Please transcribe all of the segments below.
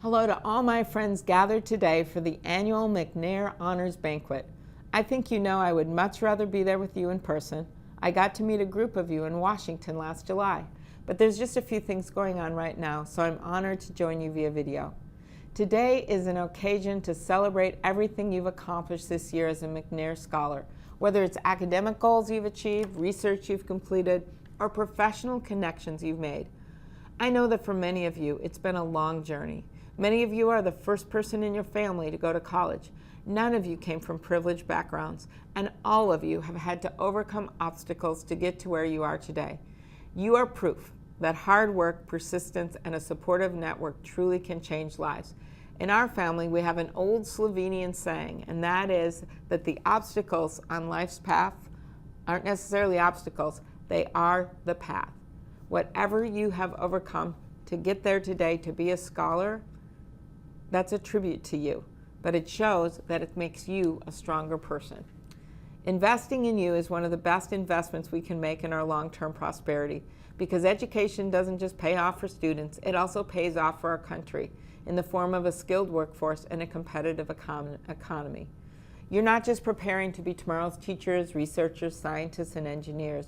Hello to all my friends gathered today for the annual McNair Honors Banquet. I think you know I would much rather be there with you in person. I got to meet a group of you in Washington last July, but there's just a few things going on right now, so I'm honored to join you via video. Today is an occasion to celebrate everything you've accomplished this year as a McNair Scholar, whether it's academic goals you've achieved, research you've completed, or professional connections you've made. I know that for many of you, it's been a long journey. Many of you are the first person in your family to go to college. None of you came from privileged backgrounds, and all of you have had to overcome obstacles to get to where you are today. You are proof that hard work, persistence, and a supportive network truly can change lives. In our family, we have an old Slovenian saying, and that is that the obstacles on life's path aren't necessarily obstacles, they are the path. Whatever you have overcome to get there today to be a scholar, that's a tribute to you, but it shows that it makes you a stronger person. Investing in you is one of the best investments we can make in our long-term prosperity, because education doesn't just pay off for students, it also pays off for our country in the form of a skilled workforce and a competitive economy. You're not just preparing to be tomorrow's teachers, researchers, scientists, and engineers.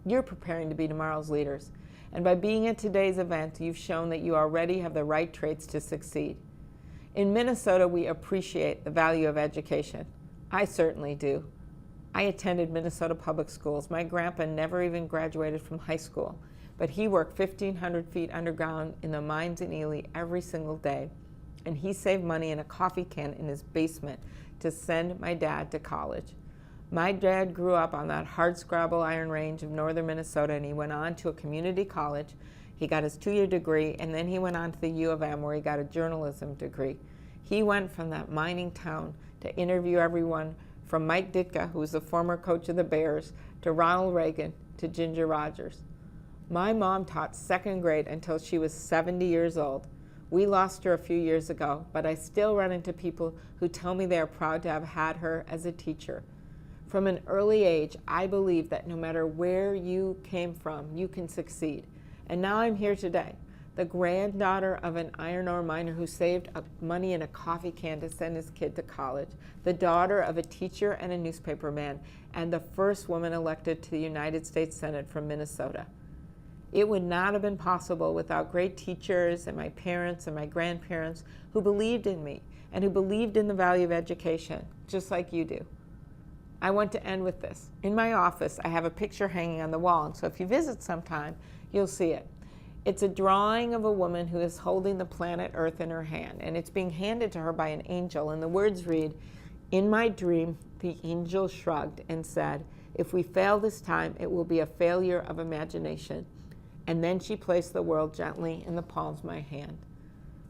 You're preparing to be tomorrow's leaders. And by being at today's event, you've shown that you already have the right traits to succeed. In Minnesota, we appreciate the value of education. I certainly do. I attended Minnesota public schools. My grandpa never even graduated from high school, but he worked 1,500 feet underground in the mines in Ely every single day, and he saved money in a coffee can in his basement to send my dad to college. My dad grew up on that hardscrabble iron range of northern Minnesota, and he went on to a community college. He got his 2-year degree, and then he went on to the U of M where he got a journalism degree. He went from that mining town to interview everyone from Mike Ditka, who was the former coach of the Bears, to Ronald Reagan, to Ginger Rogers. My mom taught 2nd grade until she was 70 years old. We lost her a few years ago, but I still run into people who tell me they are proud to have had her as a teacher. From an early age, I believe that no matter where you came from, you can succeed. And now I'm here today, the granddaughter of an iron ore miner who saved money in a coffee can to send his kid to college, the daughter of a teacher and a newspaperman, and the first woman elected to the United States Senate from Minnesota. It would not have been possible without great teachers and my parents and my grandparents who believed in me and who believed in the value of education, just like you do. I want to end with this. In my office, I have a picture hanging on the wall, and so if you visit sometime, you'll see it. It's a drawing of a woman who is holding the planet Earth in her hand, and it's being handed to her by an angel, and the words read, "In my dream, the angel shrugged and said, 'If we fail this time, it will be a failure of imagination.' And then she placed the world gently in the palms of my hand."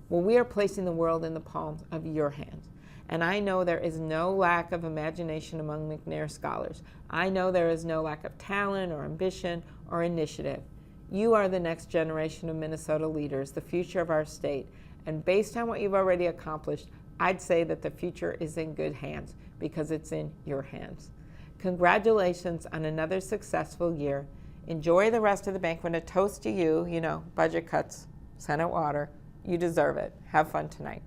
Well, we are placing the world in the palms of your hands. And I know there is no lack of imagination among McNair scholars. I know there is no lack of talent or ambition or initiative. You are the next generation of Minnesota leaders, the future of our state. And based on what you've already accomplished, I'd say that the future is in good hands because it's in your hands. Congratulations on another successful year. Enjoy the rest of the banquet. A toast to you, budget cuts, Senate water. You deserve it. Have fun tonight.